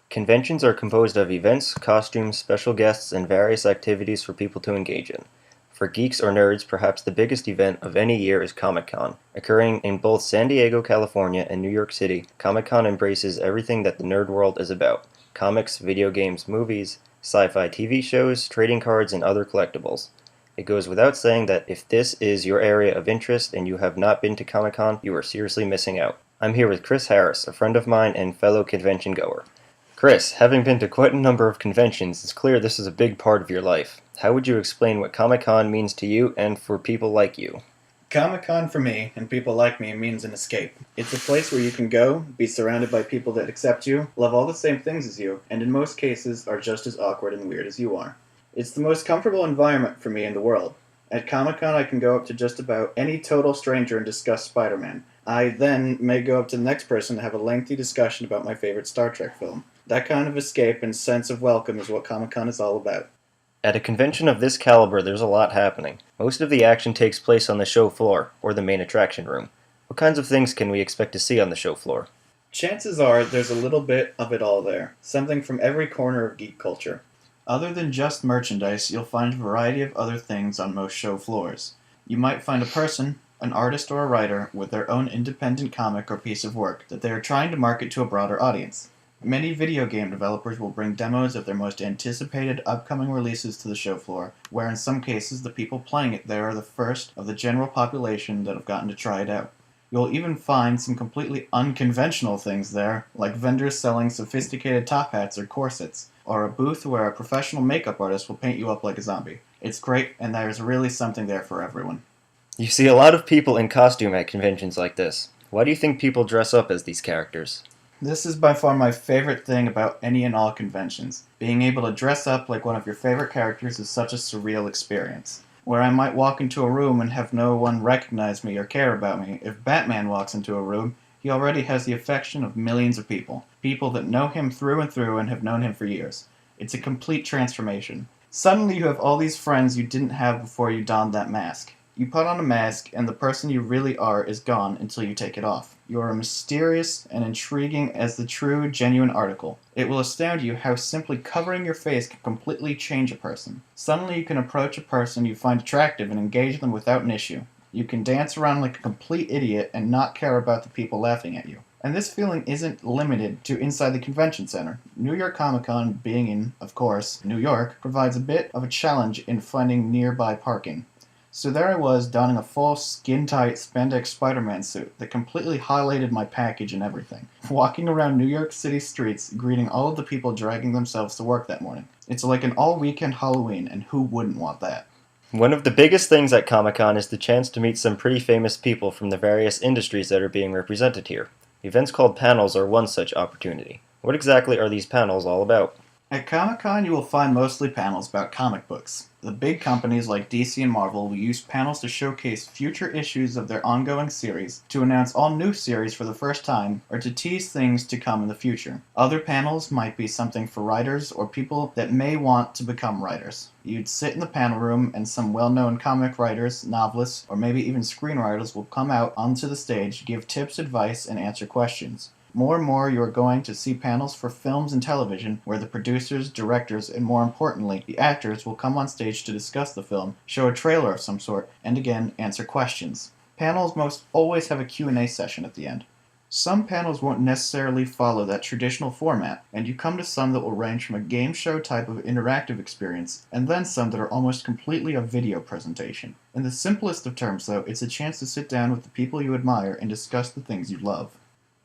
Conventions are composed of events, costumes, special guests, and various activities for people to engage in. For geeks or nerds, perhaps the biggest event of any year is ComicCon. Occurring in both San Diego, California and New York City, ComicCon embraces everything that the nerd world is about: comics, video games, movies, sci-fi TV shows, trading cards, and other collectibles. It goes without saying that if this is your area of interest and you have not been to Comic-Con, you are seriously missing out. I'm here with Chris Harris, a friend of mine and fellow convention goer. Chris, having been to quite a number of conventions, it's clear this is a big part of your life. How would you explain what Comic-Con means to you and for people like you? Comic-Con for me, and people like me, means an escape. It's a place where you can go, be surrounded by people that accept you, love all the same things as you, and in most cases are just as awkward and weird as you are. It's the most comfortable environment for me in the world. At Comic-Con I can go up to just about any total stranger and discuss Spider-Man. I then may go up to the next person and have a lengthy discussion about my favorite Star Trek film. That kind of escape and sense of welcome is what Comic-Con is all about. At a convention of this caliber, there's a lot happening. Most of the action takes place on the show floor, or the main attraction room. What kinds of things can we expect to see on the show floor? Chances are there's a little bit of it all there, something from every corner of geek culture. Other than just merchandise, you'll find a variety of other things on most show floors. You might find a person, an artist or a writer, with their own independent comic or piece of work that they are trying to market to a broader audience. Many video game developers will bring demos of their most anticipated upcoming releases to the show floor, where in some cases the people playing it there are the first of the general population that have gotten to try it out. You'll even find some completely unconventional things there, like vendors selling sophisticated top hats or corsets, or a booth where a professional makeup artist will paint you up like a zombie. It's great, and there's really something there for everyone. You see a lot of people in costume at conventions like this. Why do you think people dress up as these characters? This is by far my favorite thing about any and all conventions. Being able to dress up like one of your favorite characters is such a surreal experience. Where I might walk into a room and have no one recognize me or care about me, if Batman walks into a room, he already has the affection of millions of people. People that know him through and through and have known him for years. It's a complete transformation. Suddenly you have all these friends you didn't have before you donned that mask. You put on a mask, and the person you really are is gone until you take it off. You are mysterious and intriguing as the true, genuine article. It will astound you how simply covering your face can completely change a person. Suddenly you can approach a person you find attractive and engage them without an issue. You can dance around like a complete idiot and not care about the people laughing at you. And this feeling isn't limited to inside the convention center. New York Comic-Con, being in, of course, New York, provides a bit of a challenge in finding nearby parking. So there I was, donning a full, skin-tight spandex Spider-Man suit that completely highlighted my package and everything, walking around New York City streets, greeting all of the people dragging themselves to work that morning. It's like an all-weekend Halloween, and who wouldn't want that? One of the biggest things at Comic-Con is the chance to meet some pretty famous people from the various industries that are being represented here. Events called panels are one such opportunity. What exactly are these panels all about? At Comic-Con, you will find mostly panels about comic books. The big companies like DC and Marvel will use panels to showcase future issues of their ongoing series, to announce all new series for the first time, or to tease things to come in the future. Other panels might be something for writers or people that may want to become writers. You'd sit in the panel room and some well-known comic writers, novelists, or maybe even screenwriters will come out onto the stage, give tips, advice, and answer questions. More and more you are going to see panels for films and television where the producers, directors, and more importantly, the actors will come on stage to discuss the film, show a trailer of some sort, and again, answer questions. Panels most always have a Q&A session at the end. Some panels won't necessarily follow that traditional format, and you come to some that will range from a game show type of interactive experience, and then some that are almost completely a video presentation. In the simplest of terms though, it's a chance to sit down with the people you admire and discuss the things you love.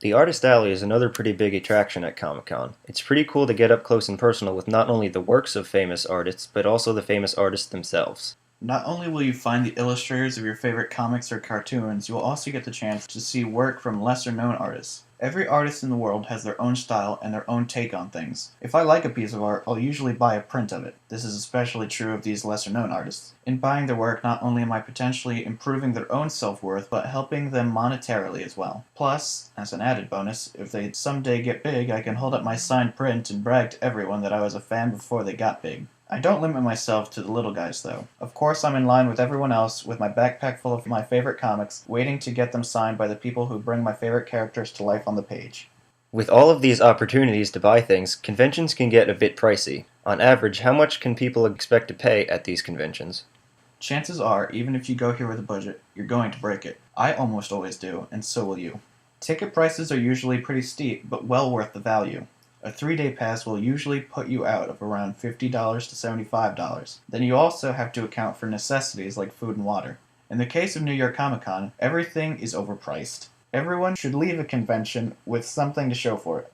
The Artist Alley is another pretty big attraction at Comic-Con. It's pretty cool to get up close and personal with not only the works of famous artists, but also the famous artists themselves. Not only will you find the illustrators of your favorite comics or cartoons, you will also get the chance to see work from lesser-known artists. Every artist in the world has their own style and their own take on things. If I like a piece of art, I'll usually buy a print of it. This is especially true of these lesser-known artists. In buying their work, not only am I potentially improving their own self-worth, but helping them monetarily as well. Plus, as an added bonus, if they someday get big, I can hold up my signed print and brag to everyone that I was a fan before they got big. I don't limit myself to the little guys, though. Of course, I'm in line with everyone else, with my backpack full of my favorite comics, waiting to get them signed by the people who bring my favorite characters to life on the page. With all of these opportunities to buy things, conventions can get a bit pricey. On average, how much can people expect to pay at these conventions? Chances are, even if you go here with a budget, you're going to break it. I almost always do, and so will you. Ticket prices are usually pretty steep, but well worth the value. A 3-day pass will usually put you out of around $50 to $75. Then you also have to account for necessities like food and water. In the case of New York Comic Con, everything is overpriced. Everyone should leave a convention with something to show for it.